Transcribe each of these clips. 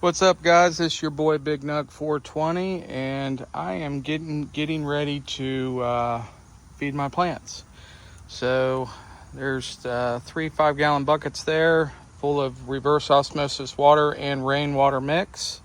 What's up, guys? This is your boy Big Nug 420, and I am getting ready to feed my plants. So there's 3 5-gallon buckets there full of reverse osmosis water and rainwater mix.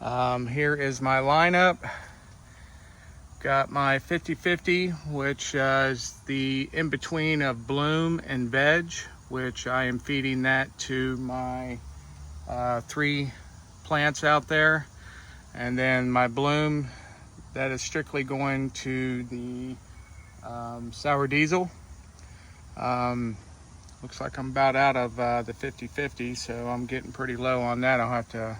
Here is my lineup. Got my 50/50, which is the in-between of bloom and veg, which I am feeding that to my 3 plants out there. And then my bloom, that is strictly going to the sour diesel. Looks like I'm about out of the 50/50, so I'm getting pretty low on that. I'll have to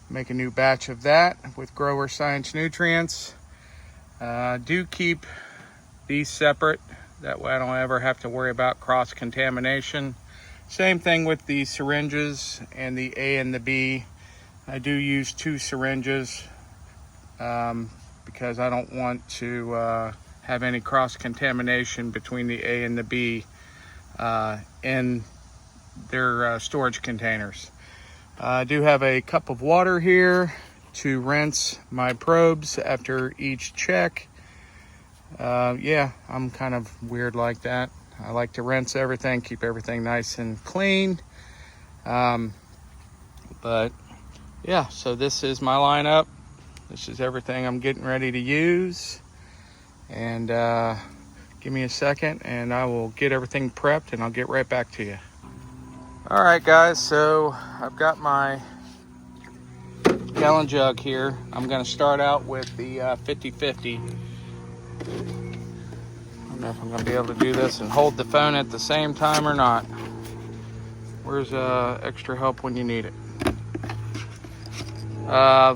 make a new batch of that with Grower Science Nutrients. Do keep these separate, that way I don't ever have to worry about cross contamination. Same thing with the syringes and the A and the B. I do use 2 syringes because I don't want to have any cross contamination between the A and the B in their storage containers. I do have a cup of water here to rinse my probes after each check. Yeah, I'm kind of weird like that. I like to rinse everything, keep everything nice and clean. But yeah, so this is my lineup. This is everything I'm getting ready to use. And give me a second and I will get everything prepped and I'll get right back to you. All right, guys, so I've got my gallon jug here. I'm going to start out with the 50/50. I don't know if I'm going to be able to do this and hold the phone at the same time or not. Where's extra help when you need it?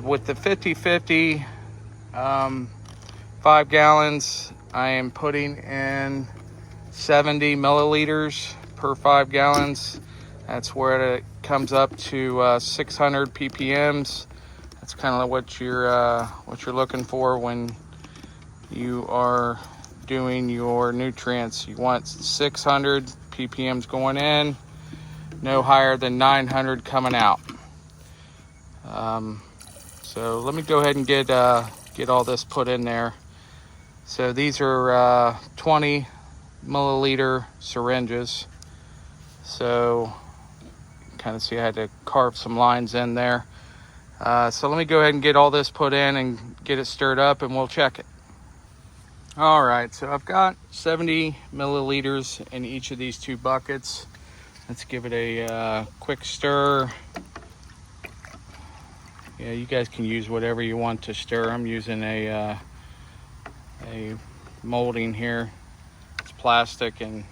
With the 50/50, 5 gallons, I am putting in 70 milliliters per 5 gallons. That's where it comes up to 600 ppms. That's kind of what you're looking for when you are doing your nutrients. You want 600 ppms going in, no higher than 900 coming out. So let me go ahead and get all this put in there. So these are 20 milliliter syringes. So kind of see I had to carve some lines in there. So let me go ahead and get all this put in and get it stirred up and we'll check it. All right, so I've got 70 milliliters in each of these 2 buckets. Let's give it a quick stir. Yeah, you guys can use whatever you want to stir. I'm using a molding here. It's plastic and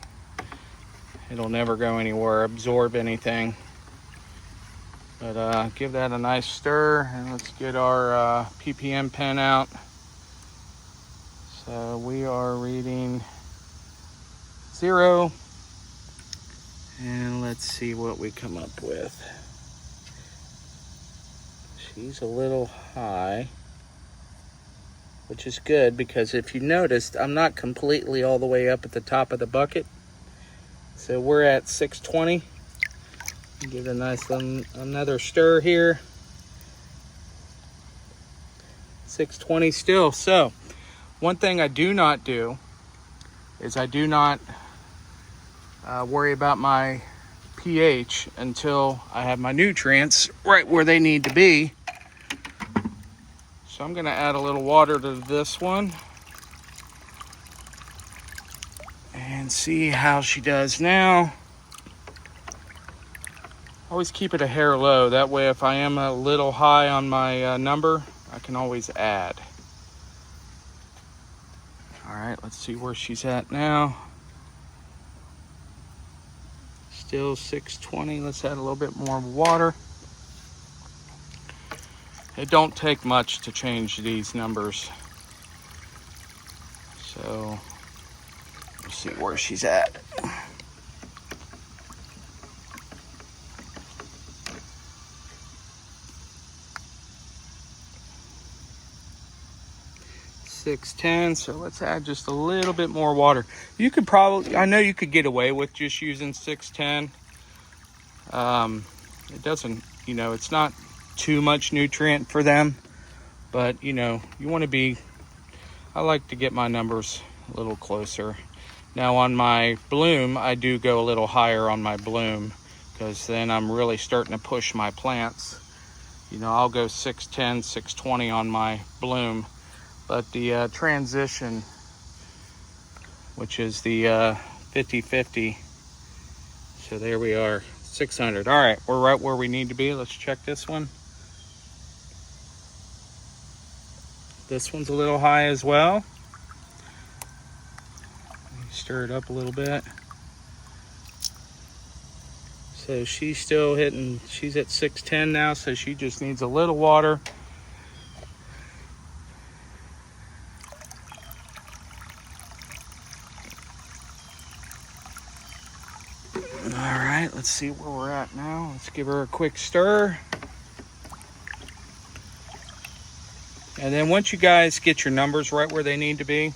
it'll never go anywhere, absorb anything. But give that a nice stir and let's get our ppm pen out. So we are reading 0. And let's see what we come up with. She's a little high, which is good because if you noticed, I'm not completely all the way up at the top of the bucket. So we're at 620. Give it a nice another stir here. 620 still. So one thing I do not do is I do not worry about my pH until I have my nutrients right where they need to be. So I'm going to add a little water to this one and see how she does now. Always keep it a hair low. That way if I am a little high on my number, I can always add. All right, let's see where she's at now. Still 620. Let's add a little bit more water. It don't take much to change these numbers. So let's see where she's at. .610, so let's add just a little bit more water. You could probably, I know you could get away with just using 610. It doesn't, it's not too much nutrient for them. But, you know, you want to be, I like to get my numbers a little closer. Now on my bloom, I do go a little higher on my bloom because then I'm really starting to push my plants. You know, I'll go 610, 620 on my bloom. But the transition, which is the 50-50, so there we are, 600. All right, we're right where we need to be. Let's check this one. This one's a little high as well. Stir it up a little bit. So she's still hitting, she's at 610 now, so she just needs a little water. All right, let's see where we're at now. Let's give her a quick stir. And then once you guys get your numbers right where they need to be,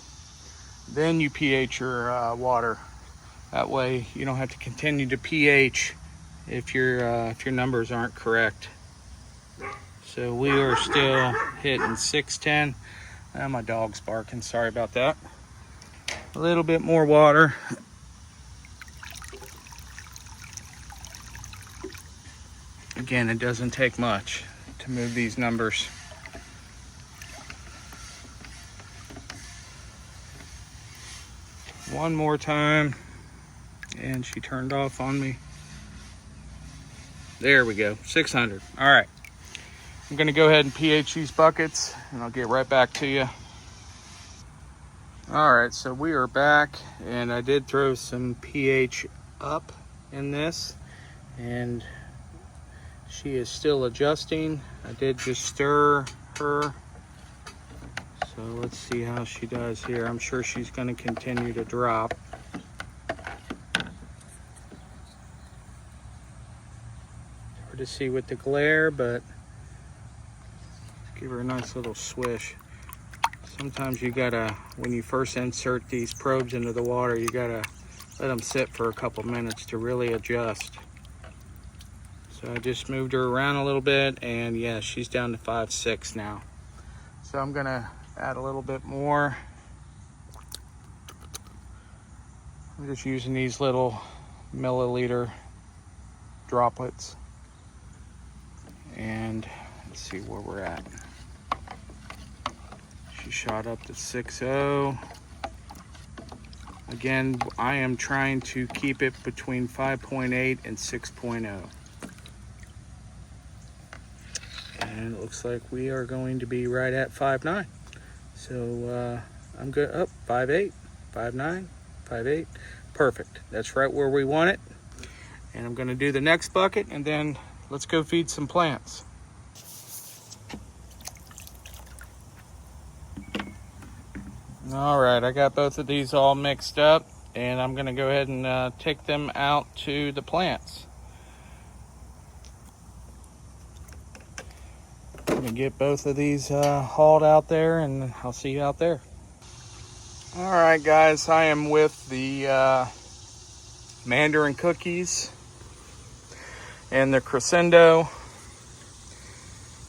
then you pH your water. That way you don't have to continue to pH if your numbers aren't correct. So we are still hitting 610. My dog's barking, sorry about that. A little bit more water. Again, it doesn't take much to move these numbers. One more time, and she turned off on me. There we go, 600. All right, I'm gonna go ahead and pH these buckets, and I'll get right back to you. All right, so we are back, and I did throw some pH up in this, and she is still adjusting. I did just stir her. So let's see how she does here. I'm sure she's going to continue to drop. Hard to see with the glare, but give her a nice little swish. Sometimes you gotta, when you first insert these probes into the water, you gotta let them sit for a couple minutes to really adjust. So I just moved her around a little bit, and yeah, she's down to 5.6 now. So I'm gonna add a little bit more. I'm just using these little milliliter droplets. And let's see where we're at. She shot up to 6.0. Again, I am trying to keep it between 5.8 and 6.0. And it looks like we are going to be right at 5.9. So I'm good. Up 5.8, 5.9, 5.8. Perfect. That's right where we want it. And I'm going to do the next bucket, and then let's go feed some plants. All right, I got both of these all mixed up, and I'm going to go ahead and take them out to the plants. I'm gonna get both of these hauled out there, and I'll see you out there. All right, guys, I am with the Mandarin cookies and the crescendo.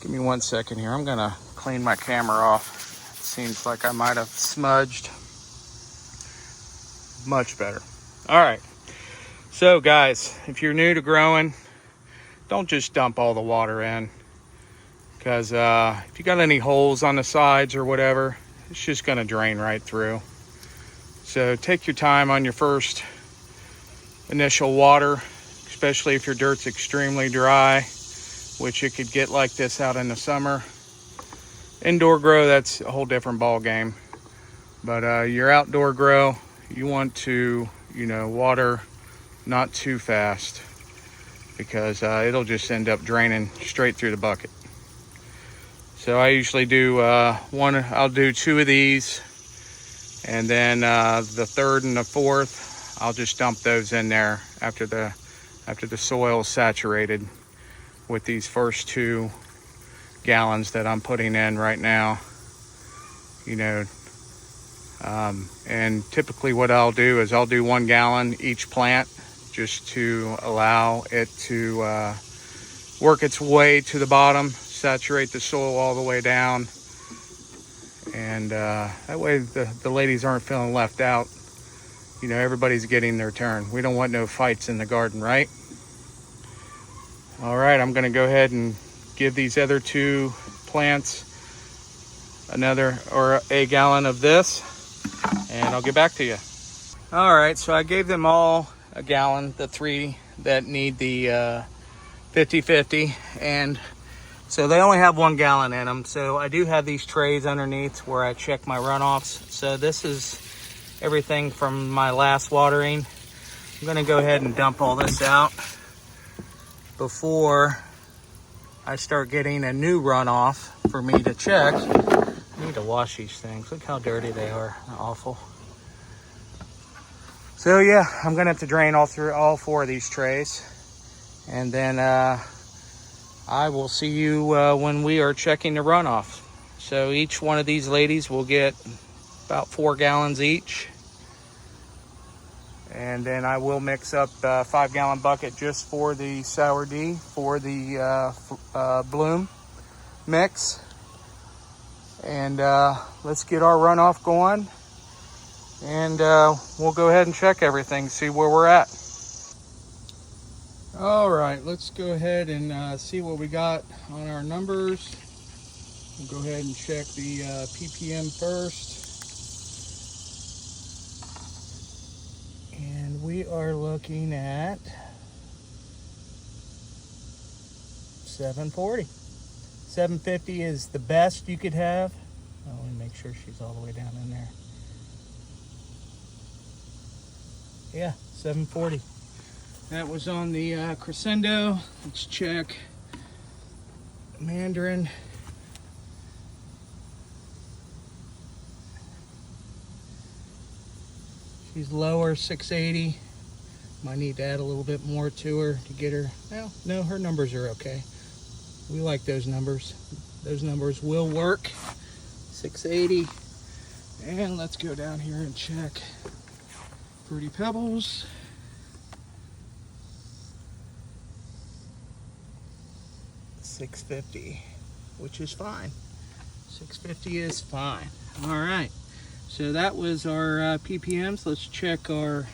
Give me 1 second here. I'm gonna clean my camera off. It seems like I might have smudged. Much better. All right. So, guys, if you're new to growing, don't just dump all the water in. Because if you got any holes on the sides or whatever, it's just going to drain right through. So take your time on your first initial water, especially if your dirt's extremely dry, which it could get like this out in the summer. Indoor grow, that's a whole different ball game. But your outdoor grow, you want to, water not too fast, because it'll just end up draining straight through the bucket. So I usually do I'll do 2 of these, and then the third and the fourth, I'll just dump those in there after the soil is saturated with these first 2 gallons that I'm putting in right now. And typically what I'll do is I'll do 1 gallon each plant, just to allow it to work its way to the bottom, saturate the soil all the way down. And that way the ladies aren't feeling left out. You know, everybody's getting their turn. We don't want no fights in the garden, right? All right, I'm gonna go ahead and give these other 2 plants a gallon of this, and I'll get back to you. All right, so I gave them all a gallon, the 3 that need the 50/50, and so they only have 1 gallon in them. So I do have these trays underneath where I check my runoffs. So this is everything from my last watering. I'm gonna go ahead and dump all this out before I start getting a new runoff for me to check. I need to wash these things. Look how dirty they are. Awful. So yeah, I'm gonna have to drain all 4 of these trays, and then I will see you when we are checking the runoff. So each one of these ladies will get about 4 gallons each. And then I will mix up a 5-gallon bucket just for the Sour D, for the bloom mix. And let's get our runoff going. And we'll go ahead and check everything, see where we're at. All right, let's go ahead and see what we got on our numbers. We'll go ahead and check the ppm first. And we are looking at 740. 750 is the best you could have. Oh, let me make sure she's all the way down in there. Yeah, 740. That was on the Crescendo. Let's check Mandarin. She's lower, 680. Might need to add a little bit more to her to get her. Well, no, her numbers are okay. We like those numbers. Those numbers will work. 680. And let's go down here and check Fruity Pebbles. $6.50, which is fine. $6.50 is fine. All right. So that was our ppms. Let's check our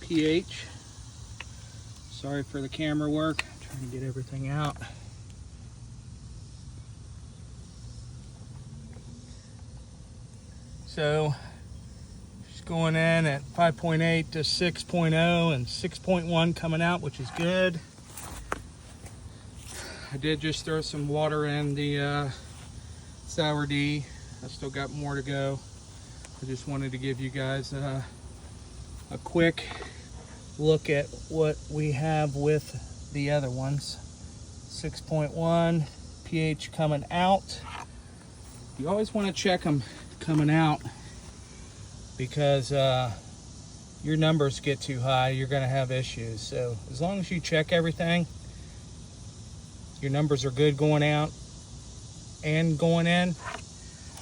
pH. Sorry for the camera work. I'm trying to get everything out. So she's going in at 5.8 to 6.0 and 6.1 coming out, which is good. I did just throw some water in the Sour D. I still got more to go. I just wanted to give you guys a quick look at what we have with the other ones. 6.1 pH coming out. You always want to check them coming out, because your numbers get too high, you're going to have issues. So as long as you check everything, your numbers are good going out and going in,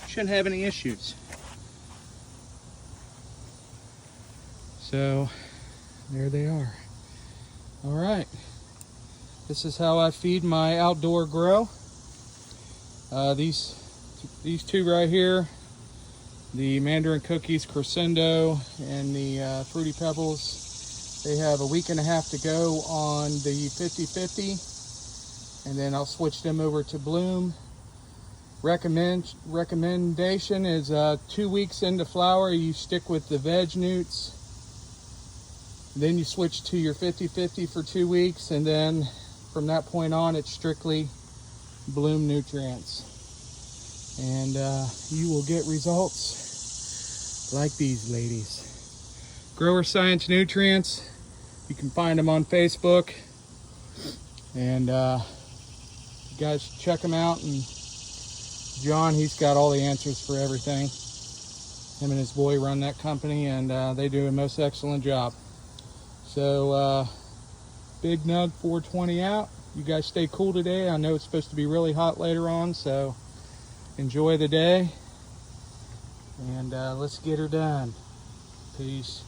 shouldn't have any issues. So there they are. All right, this is how I feed my outdoor grow. These 2 right here, the Mandarin Cookies Crescendo and the Fruity Pebbles, they have a week and a half to go on the 50/50, and then I'll switch them over to Bloom. Recommendation is 2 weeks into flower, you stick with the veg newts. Then you switch to your 50/50 for 2 weeks, and then from that point on, it's strictly Bloom nutrients. And you will get results like these ladies. Grower Science Nutrients. You can find them on Facebook. And you guys check them out. And John, he's got all the answers for everything. Him and his boy run that company, and they do a most excellent job. So Big Nug 420 out. You guys stay cool today. I know it's supposed to be really hot later on, so enjoy the day, and let's get her done. Peace.